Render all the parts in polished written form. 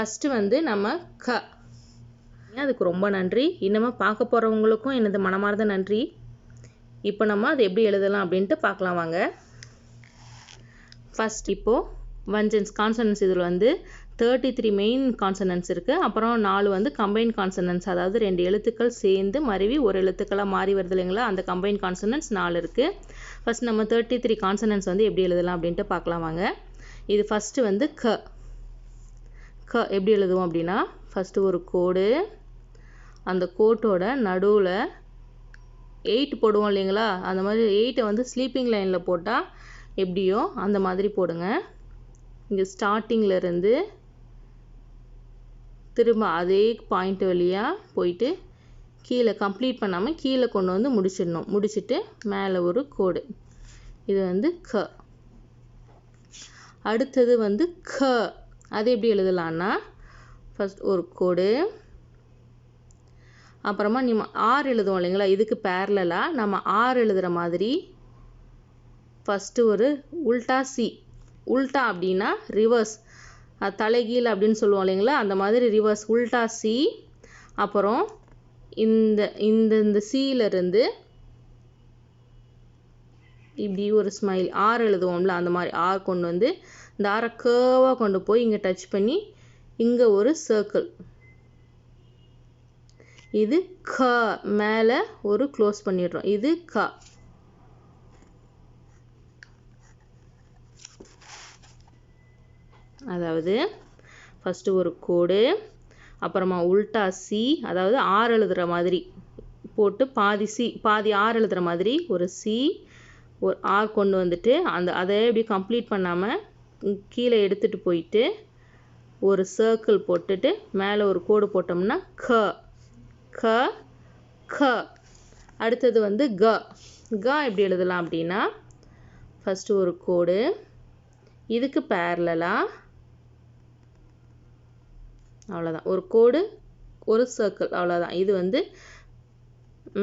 First வந்து நம்ம க. அதுக்கு ரொம்ப நன்றி. இன்னமும் பார்க்க போகிறவங்களுக்கும் எனது மனமார்ந்த நன்றி. இப்போ நம்ம அதை எப்படி எழுதலாம் அப்படின்ட்டு பார்க்கலாம் வாங்க. ஃபஸ்ட் இப்போது வஞ்சன்ஸ் கான்சனன்ஸ் இதில் வந்து 33 மெயின் கான்சனன்ஸ் இருக்குது. அப்புறம் 4 வந்து கம்பைன் கான்சனன்ஸ், அதாவது 2 எழுத்துக்கள் சேர்ந்து மருவி ஒரு எழுத்துக்களாக மாறி வருது இல்லைங்களா, அந்த கம்பைன் கான்சனன்ஸ் 4 இருக்குது. ஃபஸ்ட் நம்ம 33 கான்சனன்ஸ் வந்து எப்படி எழுதலாம் அப்படின்ட்டு பார்க்கலாம் வாங்க. இது ஃபஸ்ட்டு வந்து க. க எப்படி எழுதுவோம் அப்படின்னா, ஃபஸ்ட்டு ஒரு கோடு, அந்த கோட்டோட நடுவில் 8 போடுவோம் இல்லைங்களா, அந்த மாதிரி 8 வந்து ஸ்லீப்பிங் லைனில் போட்டால் எப்படியோ அந்த மாதிரி போடுங்க. இங்கே ஸ்டார்டிங்கில் திரும்ப அதே பாயிண்ட் வழியாக போயிட்டு கீழே கம்ப்ளீட் பண்ணாமல் கீழே கொண்டு வந்து முடிச்சிடணும். முடிச்சுட்டு மேலே ஒரு கோடு. இது வந்து க. அடுத்தது வந்து க. அது எப்படி எழுதலான்னா, ஃபஸ்ட் ஒரு கோடு, அப்புறமா நம்ம ஆர் எழுதுவோம் இல்லைங்களா, இதுக்கு பேரலாக நம்ம ஆர் எழுதுகிற மாதிரி ஃபஸ்ட்டு ஒரு உல்டா சி. உல்டா அப்படின்னா ரிவர்ஸ், தலைகீழ் அப்படின்னு சொல்லுவோம் இல்லைங்களா, அந்த மாதிரி ரிவர்ஸ் உல்டா சி. அப்புறம் இந்த இந்த இந்த சீலேருந்து இப்படி ஒரு ஸ்மைல் ஆர் எழுதுவோம்ல, அந்த மாதிரி ஆர் கொண்டு வந்து இந்த ஆரை கேர்வாக கொண்டு போய் இங்கே டச் பண்ணி இங்கே ஒரு சர்க்கிள். இது க. மேலே ஒரு க்ளோஸ் பண்ணிடுறோம். இது க. அதாவது ஃபஸ்ட்டு ஒரு கோடு, அப்புறமா உல்டா சி, அதாவது ஆர் எழுதுகிற மாதிரி போட்டு பாதி சி பாதி ஆர் எழுதுகிற மாதிரி ஒரு சி, ஒரு ஆர் கொண்டு வந்துட்டு அதை எப்படி கம்ப்ளீட் பண்ணாமல் கீழே எடுத்துகிட்டு போயிட்டு ஒரு சர்க்கிள் போட்டுட்டு மேலே ஒரு கோடு போட்டோம்னா க. க க. அடுத்தது வந்து க. க எப்படி எழுதலாம் அப்படின்னா, ஃபஸ்ட்டு ஒரு கோடு, இதுக்கு பேரலாக அவ்வளோதான், ஒரு கோடு ஒரு சர்க்கிள், அவ்வளோதான். இது வந்து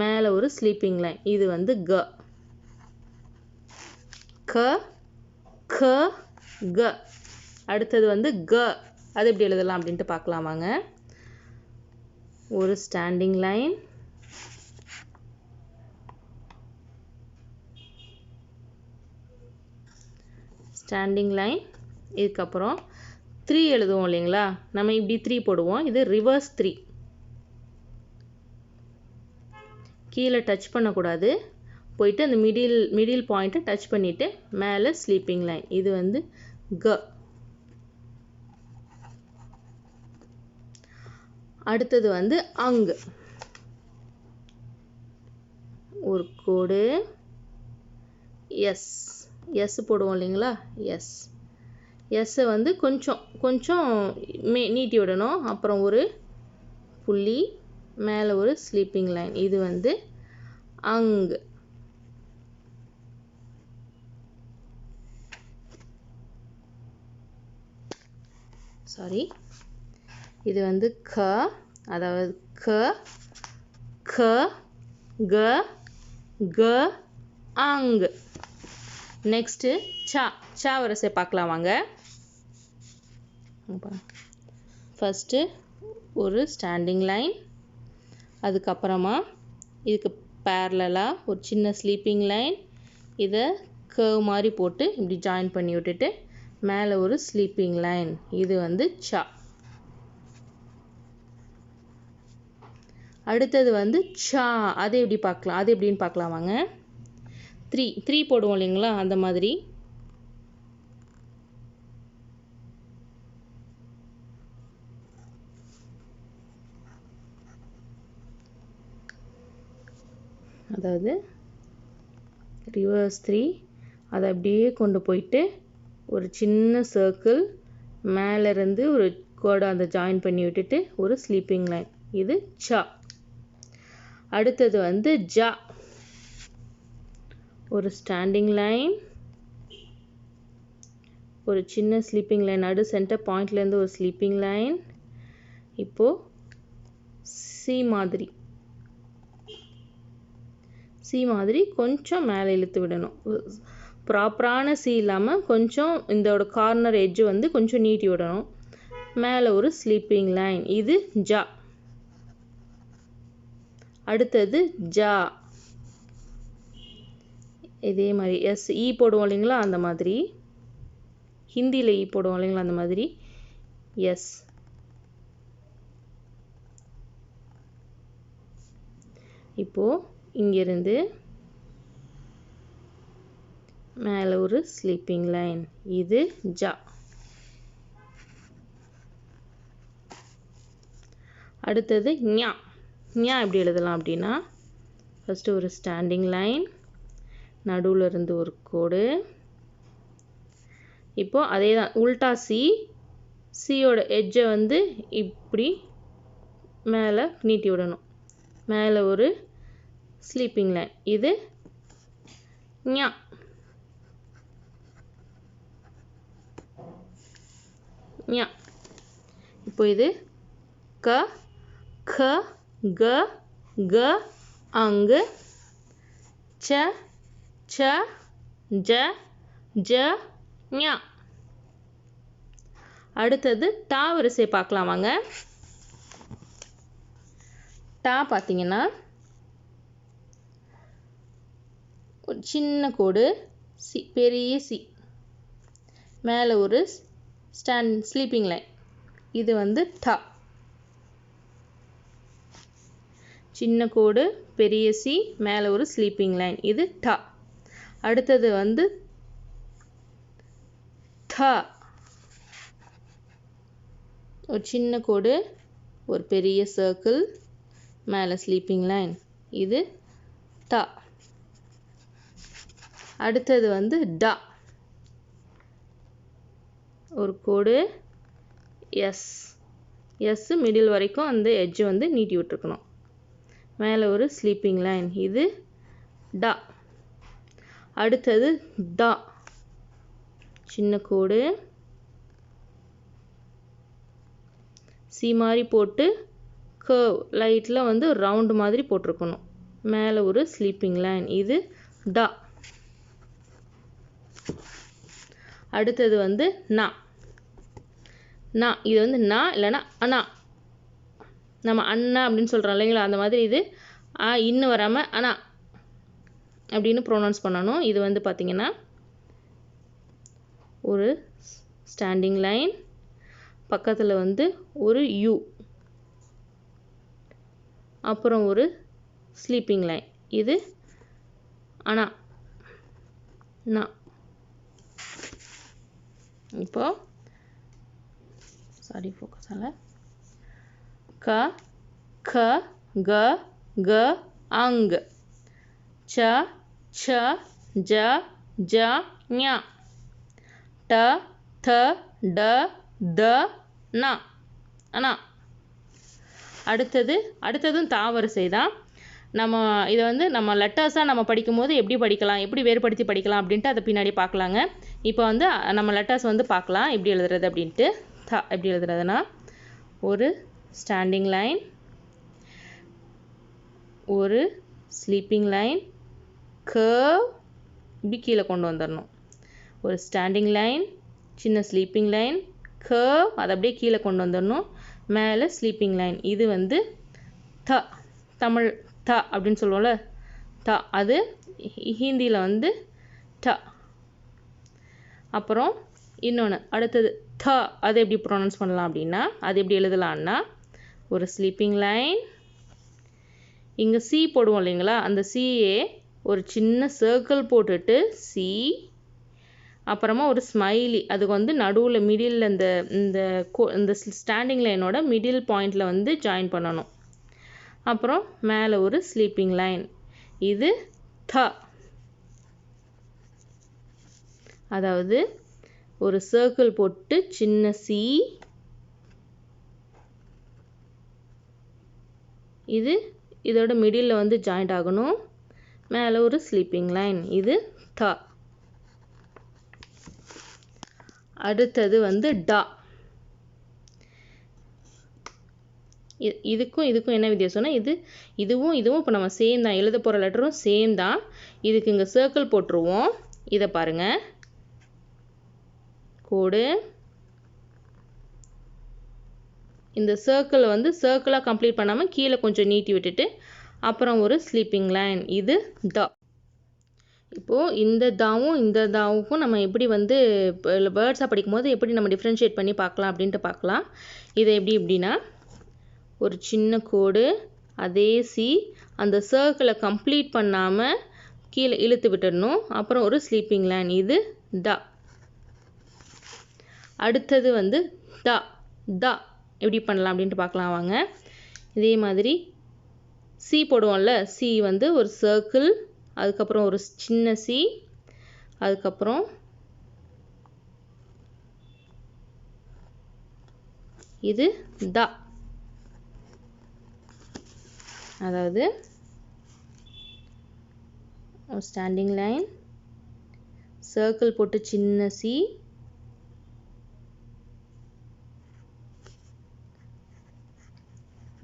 மேலே ஒரு ஸ்லீப்பிங் லைன். இது வந்து க. க க க. அடுத்தது வந்து க. அது எப்படி எழுதலாம் அப்படின்ட்டு பார்க்கலாம் வாங்க. ஒரு ஸ்டாண்டிங் லைன், ஸ்டாண்டிங் லைன், இதுக்கப்புறம் 3 எழுதுவோம் இல்லைங்களா, நம்ம இப்படி 3 போடுவோம். இது ரிவர்ஸ் 3. கீழே டச் பண்ணக்கூடாது, போயிட்டு அந்த மிடில் பாயிண்ட்டை டச் பண்ணிவிட்டு மேலே ஸ்லீப்பிங் லைன். இது வந்து க. அடுத்தது வந்து அங்கு. ஒரு கோடு, எஸ். எஸ் போடுவோம் இல்லைங்களா, எஸ். எஸ்ஸை வந்து கொஞ்சம் நீட்டி விடணும். அப்புறம் ஒரு புள்ளி, மேலே ஒரு ஸ்லீப்பிங் லைன். இது வந்து அங்கு. சாரி, இது வந்து க. அதாவது க க க க அங்கு. நெக்ஸ்ட்டு சா. சா வரிசை பார்க்கலாம் வாங்க. ஃபஸ்ட்டு ஒரு ஸ்டாண்டிங் லைன், அதுக்கப்புறமா இதுக்கு பேரலாக ஒரு சின்ன ஸ்லீப்பிங் லைன், இதை கர்வ் மாதிரி போட்டு இப்படி ஜாயின் பண்ணி விட்டுட்டு மேலே ஒரு ஸ்லீப்பிங் லைன். இது வந்து சா. அடுத்தது வந்து சா. அது எப்படி பார்க்கலாம், அது எப்படின்னு பார்க்கலாம் வாங்க. 3 போடுவோம் இல்லைங்களா, அந்த மாதிரி அதாவது ரிவர்ஸ் 3, அதை அப்படியே கொண்டு போயிட்டு ஒரு சின்ன சர்க்கிள், மேலேருந்து ஒரு கோடை அதை ஜாயின் பண்ணி விட்டுட்டு ஒரு ஸ்லீப்பிங் லைன். இது சா. அடுத்தது வந்து ஜா. ஒரு ஸ்டாண்டிங் லைன், ஒரு சின்ன ஸ்லீப்பிங் லைன், நடு சென்டர் பாயிண்ட்லேருந்து ஒரு ஸ்லீப்பிங் லைன். இப்போது சி மாதிரி கொஞ்சம் மேலே இழுத்து விடணும். ப்ராப்பரான சி இல்லாமல் கொஞ்சம் இதோட கார்னர் எட்ஜு வந்து கொஞ்சம் நீட்டி விடணும். மேலே ஒரு ஸ்லீப்பிங் லைன், இது ஜா. அடுத்தது ஜா, இதே மாதிரி எஸ் இ போடுவோம் இல்லைங்களா, அந்த மாதிரி ஹிந்தியில் இ போடுவோம் இல்லைங்களா, அந்த மாதிரி எஸ். இப்போது இங்கிருந்து மேலே ஒரு ஸ்லீப்பிங் லைன், இது ஜா. அடுத்தது ஞா. ஞா எப்படி எழுதலாம் அப்படின்னா, ஃபஸ்ட்டு ஒரு ஸ்டாண்டிங் லைன், நடுவில் இருந்து ஒரு கோடு. இப்போது அதே தான் உல்டா சி, சியோட எட்ஜை வந்து இப்படி மேலே நீட்டி விடணும், மேலே ஒரு ஸ்லீப்பிங் லைன், இது ஞா. ஞா. இப்போ இது க க க க அங்கு, ச ச ஜ ஜ ஞா. அடுத்தது டா வரிசை பார்க்கலாம் வாங்க. டா பார்த்தீங்கன்னா ஒரு சின்ன கோடு, சி பெரிய சி, மேலே ஒரு ஸ்லீப்பிங் லைன், இது வந்து டா. சின்ன கோடு, பெரிய சி, மேலே ஒரு ஸ்லீப்பிங் லைன், இது டா. அடுத்தது வந்து த, ஒரு சின்ன கோடு, ஒரு பெரிய சர்க்கிள், மேலே ஸ்லீப்பிங் லைன், இது த. அடுத்தது வந்து டா, ஒரு கோடு, எஸ், எஸ் மிடில் வரைக்கும் அந்த எட்ஜ் வந்து நீட்டி விட்டுருக்கணும், மேலே ஒரு ஸ்லீப்பிங் லைன், இது டா. அடுத்தது டா, சின்ன கோடு, சி மாதிரி போட்டு கர்வ் லைட்டில் வந்து ரவுண்டு மாதிரி போட்டிருக்கணும், மேலே ஒரு ஸ்லீப்பிங் லைன், இது டா. அடுத்தது வந்து நா. நா, இது வந்து நா இல்லைன்னா அண்ணா, நம்ம அண்ணா அப்படின்னு சொல்கிறோம் இல்லைங்களா, அந்த மாதிரி இது இன்னும் வராமல் அண்ணா அப்படின்னு ப்ரொனவுன்ஸ் பண்ணணும். இது வந்து பார்த்திங்கன்னா ஒரு ஸ்டாண்டிங் லைன், பக்கத்தில் வந்து ஒரு யூ, அப்புறம் ஒரு ஸ்லீப்பிங் லைன், இது அண்ணா நா. இப்போ சாரி ஃபோக்கஸ் ஆகல. க க க க அங், ச ச ஜ ஜ ஞா, ட த ட த நா அண்ணா. அடுத்ததும் தா வரிசை தான். நம்ம இதை வந்து நம்ம லெட்டர்ஸாக நம்ம படிக்கும்போது எப்படி படிக்கலாம், எப்படி வேறுபடுத்தி படிக்கலாம் அப்படின்ட்டு அதை பின்னாடி பார்க்கலாங்க. இப்போ வந்து நம்ம லெட்டர்ஸ் வந்து பார்க்கலாம் எப்படி எழுதுறது அப்படின்ட்டு. தா எப்படி எழுதுறதுன்னா, ஒரு ஸ்டாண்டிங் லைன், ஒரு ஸ்லீப்பிங் லைன், கர்வ் இப்படி கீழே கொண்டு வந்துடணும், ஒரு ஸ்டாண்டிங் லைன், சின்ன ஸ்லீப்பிங் லைன், கர்வ் அதை அப்படியே கீழே கொண்டு வந்துடணும், மேலே ஸ்லீப்பிங் லைன், இது வந்து த. தமிழ் த அப்படின்னு சொல்லுவோம்ல, த, அது ஹிந்தியில் வந்து ட. அப்புறம் இன்னொன்று அடுத்தது த, அது எப்படி ப்ரொனவுன்ஸ் பண்ணலாம் அப்படின்னா, அது எப்படி எழுதலான்னா, ஒரு ஸ்லீப்பிங் லைன், இங்கே சி போடுவோம் இல்லைங்களா, அந்த சிஏ ஒரு சின்ன சர்க்கிள் போட்டுட்டு சி, அப்புறமா ஒரு ஸ்மைலி, அதுக்கு வந்து நடுவில் மிடில் இந்த ஸ்டாண்டிங் லைனோட மிடில் பாயிண்டில் வந்து ஜாயின் பண்ணணும், அப்புறம் மேலே ஒரு ஸ்லீப்பிங் லைன், இது த. அதாவது ஒரு சர்க்கிள் போட்டு சின்ன சி, இதோட மிடில் வந்து ஜாயிண்ட் ஆகணும், மேலே ஒரு ஸ்லீப்பிங் லைன், இது த. அடுத்தது வந்து டா. இதுக்கும் என்ன வித்தியாசம்னா, இதுவும் இப்போ நம்ம சேம் தான், எழுத போகிற லெட்டரும் சேம் தான். இதுக்கு இங்கே சர்க்கிள் போட்டுருவோம், இதை பாருங்கள், கோடு, இந்த சர்க்கிள் வந்து சர்க்கிளாக கம்ப்ளீட் பண்ணாமல் கீழே கொஞ்சம் நீட்டி விட்டுட்டு அப்புறம் ஒரு ஸ்லீப்பிங் லைன். இது த. இப்போது இந்த தாவும் இந்த தாவுக்கும் நம்ம எப்படி வந்து வேர்ட்ஸாக படிக்கும்போது எப்படி நம்ம டிஃப்ரென்ஷியேட் பண்ணி பார்க்கலாம் அப்படின்ட்டு பார்க்கலாம். இதை எப்படின்னா ஒரு சின்ன கோடு, அதே சி, அந்த சர்க்கிளை கம்ப்ளீட் பண்ணாமல் கீழே இழுத்து விட்டுடணும். அப்புறம் ஒரு ஸ்லீப்பிங் லைன். இது த. அடுத்தது வந்து த. த எப்படி பண்ணலாம் அப்படின்ட்டு பார்க்கலாம் வாங்க. இதே மாதிரி சி போடுவோம்ல, சி வந்து ஒரு சர்க்கிள், அதுக்கப்புறம் ஒரு சின்ன சி, அதுக்கப்புறம் இது த. அதாவது ஸ்டாண்டிங் லைன், சர்க்கிள் போட்டு சின்ன சி,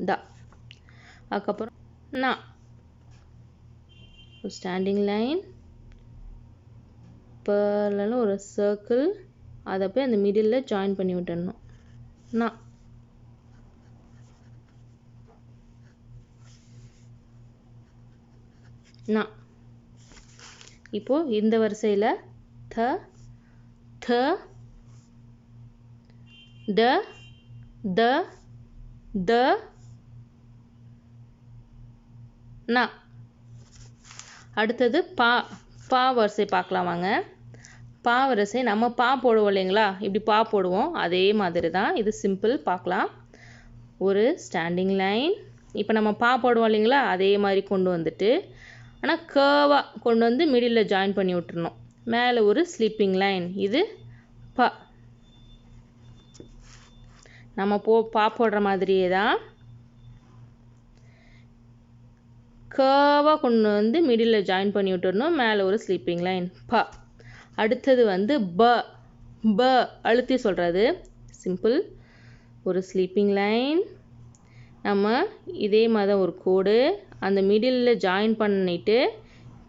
த. அதுக்கப்புறம் நா. ஸ்டாண்டிங் லைன், பர்ல ஒரு சர்க்கிள், அதை போய் அந்த மிடில் ஜாயின் பண்ணி விட்டுடணும். நா. நா. இப்போ இந்த வரிசையில் த, த, ட, த, த, நா. அடுத்தது பா. பா வரிசை பார்க்கலாம் வாங்க. பா வரிசை நம்ம பா போடுவோம் இல்லைங்களா, இப்படி பா போடுவோம், அதே மாதிரி தான். இது சிம்பிள். பார்க்கலாம். ஒரு ஸ்டாண்டிங் லைன், இப்போ நம்ம பா போடுவோம் இல்லைங்களா, அதே மாதிரி கொண்டு வந்துட்டு ஆனால் கர்வாக கொண்டு வந்து மிடில் ஜாயின் பண்ணி விட்டுறணும். மேலே ஒரு ஸ்லீப்பிங் லைன். இது ப. நம்ம பா போடுற மாதிரியே தான் கர்வாக கொண்டு வந்து மிடில் ஜாயின் பண்ணி விட்டுறணும். மேலே ஒரு ஸ்லீப்பிங் லைன். ப. அடுத்தது வந்து ப. ப அழுத்தி சொல்கிறது. சிம்பிள். ஒரு ஸ்லீப்பிங் லைன், நம்ம இதே மாதிரி ஒரு கோடு, அந்த மிடில் ஜாயின் பண்ணிட்டு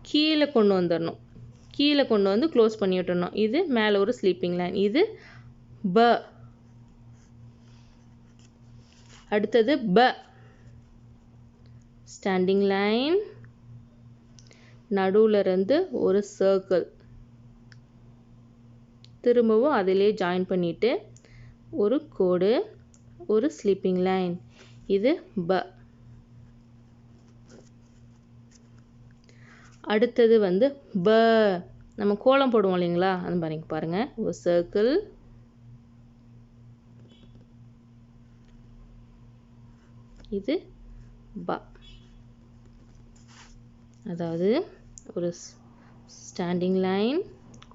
கீழே கொண்டு வந்துடணும். கீழே கொண்டு வந்து க்ளோஸ் பண்ணி விட்டுறணும். இது மேலே ஒரு ஸ்லீப்பிங் லைன். இது ப. அடுத்தது ப. ஸ்டாண்டிங் லைன், நடுவில் இருந்து ஒரு சர்க்கிள், திரும்பவும் அதிலே ஜாயின் பண்ணிட்டு ஒரு கோடு, ஒரு ஸ்லீப்பிங் லைன். இது ப. அடுத்தது வந்து ப. நம்ம கோலம் போடுவோம் இல்லைங்களா, அது பாருங்க. ஒரு சர்க்கிள், இது ப. அதாவது ஒரு ஸ்டாண்டிங் லைன்,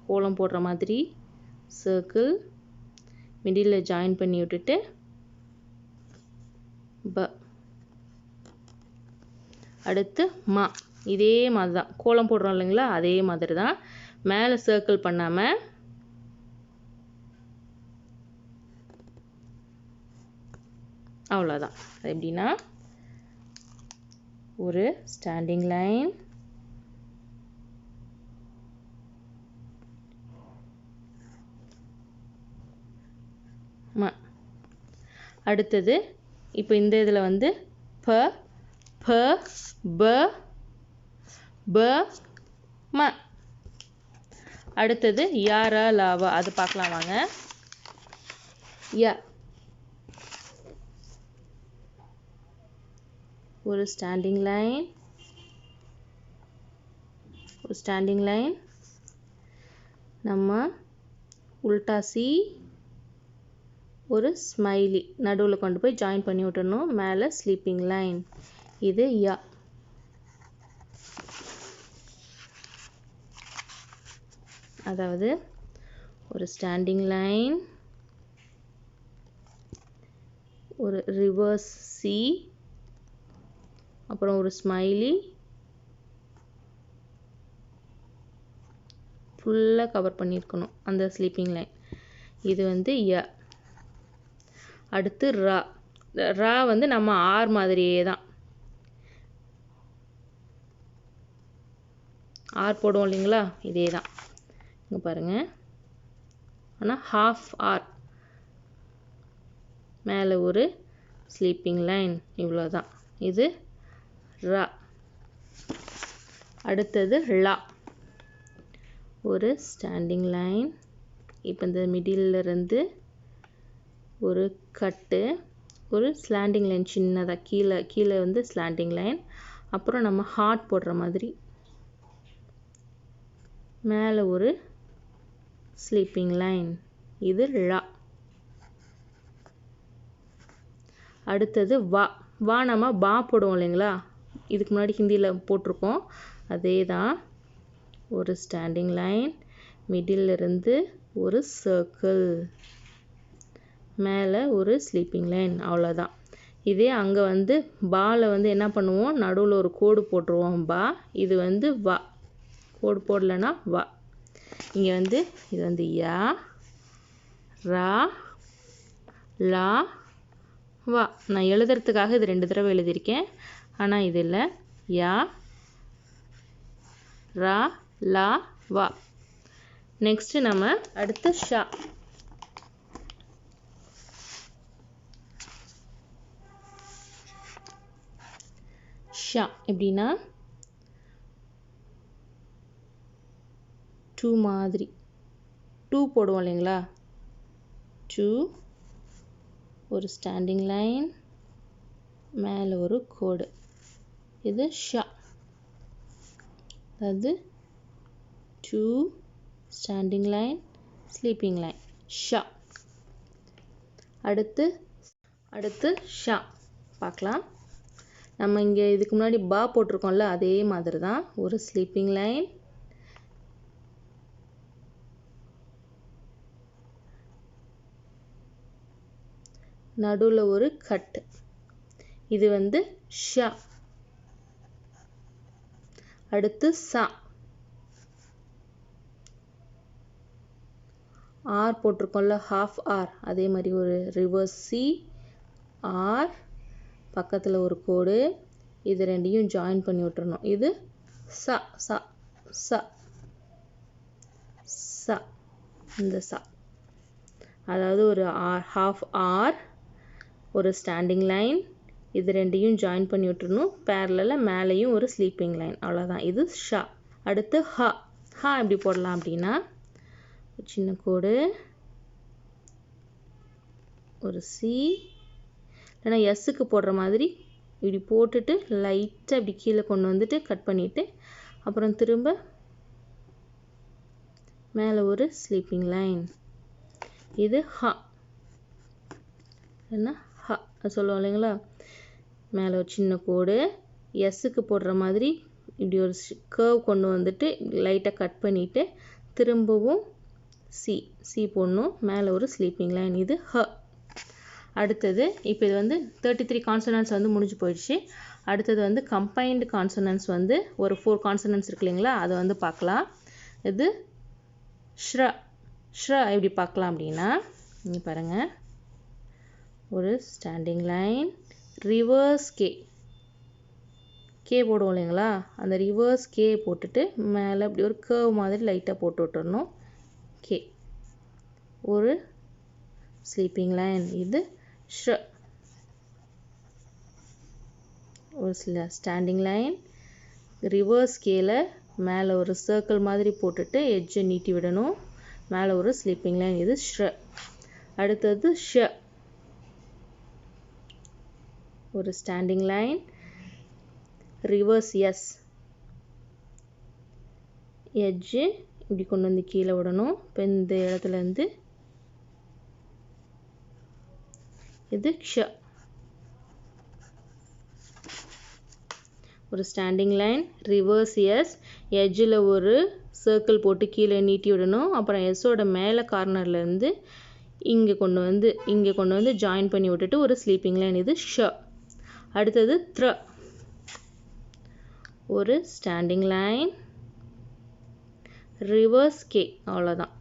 கோலம் போடுற மாதிரி சர்க்கிள், மிடில் ஜாயின் பண்ணி விட்டுட்டு ப. அடுத்து மா. இதே மாதிரி தான் கோலம் போடுறோம் இல்லைங்களா, அதே மாதிரி தான். மேலே சர்க்கிள் பண்ணாமல் அவ்வளோதான். எப்படின்னா ஒரு ஸ்டாண்டிங் லைன், ம. அடுத்தது இப்போ இந்த இதில் வந்து ப, ப, ப, ப, ம. அடுத்தது யார லாவா, அது பார்க்கலாம் வாங்க. ய. ஒரு ஸ்டாண்டிங் லைன், ஒரு ஸ்டாண்டிங் லைன், நம்ம உல்டா சி, ஒரு ஸ்மைலி நடுவில் கொண்டு போய் ஜாயின் பண்ணி விட்டுறணும். மேலே ஸ்லீப்பிங் லைன். இது யா. அதாவது ஒரு ஸ்டாண்டிங் லைன், ஒரு ரிவர்ஸ் சி, அப்புறம் ஒரு ஸ்மைலி, ஃபுல்லாக கவர் பண்ணியிருக்கணும் அந்த ஸ்லீப்பிங் லைன். இது வந்து ய. அடுத்து ரா. ரா வந்து நம்ம ஆர் மாதிரியே தான் ஆர் போடுவோம் இல்லைங்களா, இதே தான். இங்கே பாருங்கள், ஆனால் ஹாஃப் ஆர், மேலே ஒரு ஸ்லீப்பிங் லைன். இவ்வளோதான். இது ரா. அடுத்தது லா. ஒரு ஸ்டாண்டிங் லைன். இப்போ இந்த மிடில் இருந்து ஒரு கட்டு, ஒரு ஸ்லாண்டிங் லைன் சின்னதாக கீழே வந்து ஸ்லாண்டிங் லைன், அப்புறம் நம்ம ஹார்ட் போடுற மாதிரி மேலே ஒரு ஸ்லீப்பிங் லைன். இது லா. அடுத்தது வா. வா நம்ம பா போடுவோம் இல்லைங்களா, இதுக்கு முன்னாடி ஹிந்தியில் போட்டிருக்கோம், அதே தான். ஒரு ஸ்டாண்டிங் லைன், மிடில் இருந்து ஒரு சர்க்கிள், மேலே ஒரு ஸ்லீப்பிங் லைன், அவ்வளோதான். இதே அங்கே வந்து பாவில் வந்து என்ன பண்ணுவோம், நடுவில் ஒரு கோடு போட்டுருவோம் பா. இது வந்து வா. கோடு போடலைன்னா வா. இங்கே வந்து இது வந்து யா, ரா, லா, வா. நான் எழுதுறதுக்காக இது 2 தடவை எழுதியிருக்கேன், ஆனால் இது இல்லை. யா, ரா, லா, வா. நெக்ஸ்ட்டு நம்ம அடுத்து ஷா. ஷா எப்படின்னா 2 மாதிரி 2 போடுவோம் இல்லைங்களா, 2, ஒரு ஸ்டாண்டிங் லைன், மேலே ஒரு கோடு. இது ஷா. அதாவது 2 standing line, sleeping line, Shah. அடுத்து ஷா பார்க்கலாம். நம்ம இங்கே இதுக்கு முன்னாடி பா போட்டிருக்கோம்ல, அதே மாதிரி தான். ஒரு ஸ்லீப்பிங் லைன், நடுவில் ஒரு கட். இது வந்து ஷா. அடுத்து சா. ஆர் போட்டிருக்கோம்ல, ஹாஃப் ஆர், அதே மாதிரி ஒரு ரிவர்ஸ் சி, ஆர், பக்கத்தில் ஒரு கோடு, இது ரெண்டையும் ஜாயின் பண்ணி விட்டுறணும். இது சா. சா, சா, சா. இந்த சா, அதாவது ஒரு ஹாஃப் ஆர், ஒரு ஸ்டாண்டிங் லைன், இது ரெண்டையும் ஜாயின் பண்ணி விட்டுறணும். பேரலில் மேலேயும் ஒரு ஸ்லீப்பிங் லைன், அவ்வளோதான். இது ஷா. அடுத்து ஹா. ஹா எப்படி போடலாம் அப்படின்னா, சின்ன கோடு, ஒரு சி, இல்லைன்னா எஸ்ஸுக்கு போடுற மாதிரி இப்படி போட்டுட்டு லைட்டாக இப்படி கீழே கொண்டு வந்துட்டு கட் பண்ணிவிட்டு அப்புறம் திரும்ப மேலே ஒரு ஸ்லீப்பிங் லைன். இது ஹா. என்ன ஹா சொல்லுவோம் இல்லைங்களா, மேலே ஒரு சின்ன கோடு, எஸ்ஸுக்கு போடுற மாதிரி இப்படி ஒரு கர்வ் கொண்டு வந்துட்டு லைட்டாக கட் பண்ணிவிட்டு திரும்பவும் சி போடணும், மேலே ஒரு ஸ்லீப்பிங் லைன். இது ஹ. அடுத்தது இப்போ இது வந்து 33 கான்சனன்ட்ஸ் வந்து முடிஞ்சு போயிடுச்சு. அடுத்தது வந்து கம்பைன்டு கான்சனன்ட்ஸ் வந்து ஒரு 4 கான்சனன்ட்ஸ் இருக்கு இல்லைங்களா, அதை வந்து பார்க்கலாம். இது ஷ்ர. ஷ்ர எப்படி பார்க்கலாம் அப்படின்னா, இங்கே பாருங்கள், ஒரு ஸ்டாண்டிங் லைன், ரிவர்ஸ் கே போடுவோம் இல்லைங்களா, அந்த ரிவர்ஸ் கே போட்டுட்டு மேலே அப்படி ஒரு கர்வ் மாதிரி லைட்டாக போட்டு விட்டுறணும். கே, ஒரு ஸ்லீப்பிங் லைன். இது ஷ்ர. ஒரு ஸ்டாண்டிங் லைன், ரிவர்ஸ் கேல மேலே ஒரு சர்க்கிள் மாதிரி போட்டுட்டு எட்ஜை நீட்டி விடணும், மேலே ஒரு ஸ்லீப்பிங் லைன். இது ஷ்ர. அடுத்தது ஷ. ஒரு standing line, reverse S, edge இப்படி கொண்டு வந்து கீழே விடணும். இப்போ இந்த இடத்துலேருந்து இது க்ஷ. ஒரு ஸ்டாண்டிங் லைன், ரிவர்ஸ் எஸ், எட்ஜில் ஒரு சர்க்கிள் போட்டு கீழே நீட்டி விடணும். அப்புறம் எஸ்ஸோட மேலே கார்னர்லேருந்து இங்கே கொண்டு வந்து ஜாயின் பண்ணி விட்டுட்டு ஒரு ஸ்லீப்பிங் லைன். இது ஷ. அடுத்தது த்ர. ஒரு ஸ்டாண்டிங் லைன், ரிவர்ஸ் கே, அவ்வளோதான்.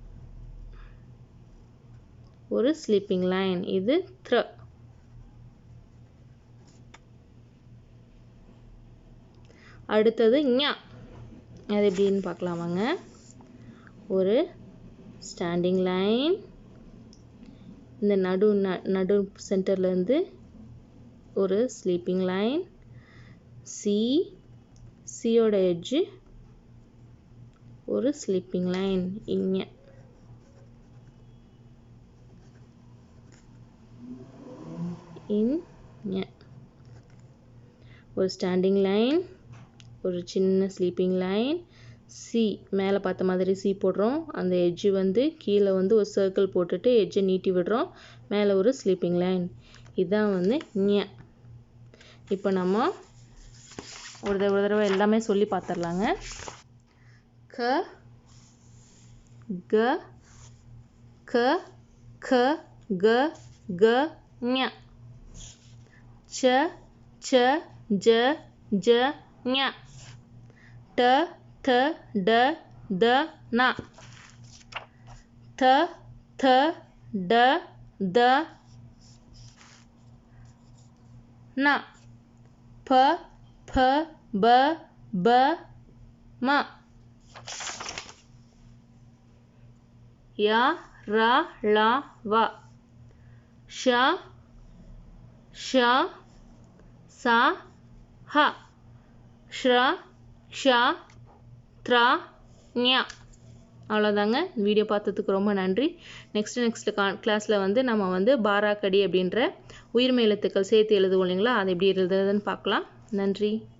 ஒரு ஸ்லீப்பிங் லைன். இது த்ர. அடுத்தது ஞா. அது எப்படின்னு பார்க்கலாம் வாங்க. ஒரு ஸ்டாண்டிங் லைன், இந்த நடு சென்டர்லேருந்து ஒரு ஸ்லீப்பிங் லைன், சியோட எட்ஜு ஒரு ஸ்லீப்பிங் லைன் இங்கே. இங்கே ஒரு ஸ்டாண்டிங் லைன், ஒரு சின்ன ஸ்லீப்பிங் லைன், சி மேலே பார்த்த மாதிரி சி போடுறோம். அந்த எட்ஜு வந்து கீழே வந்து ஒரு சர்க்கிள் போட்டுட்டு எட்ஜை நீட்டி விடுறோம். மேலே ஒரு ஸ்லீப்பிங் லைன். இதுதான் வந்து ஞ. இப்போ நம்ம ஒரு தடவை எல்லாமே சொல்லி பார்த்துடலாங்க. க க க க க க ஞ. ச ச ஜ ஜ ஞ. ட த ட த ந. த த ட த ந. ப ப ப ப ம. ய ர ள வ. ஷ ஷ ச ஹ. ஷ்ர க்ஷ த்ர ஞ. அவ்வளோதாங்க. வீடியோ பார்த்ததுக்கு ரொம்ப நன்றி. நெக்ஸ்ட் கிளாஸில் வந்து நம்ம வந்து பாராக்கடி அப்படின்ற உயிர்மெய் எழுத்துக்கள் சேர்த்து எழுதுவோம் இல்லைங்களா, அது எப்படி எழுதுறதுன்னு பார்க்கலாம். நன்றி.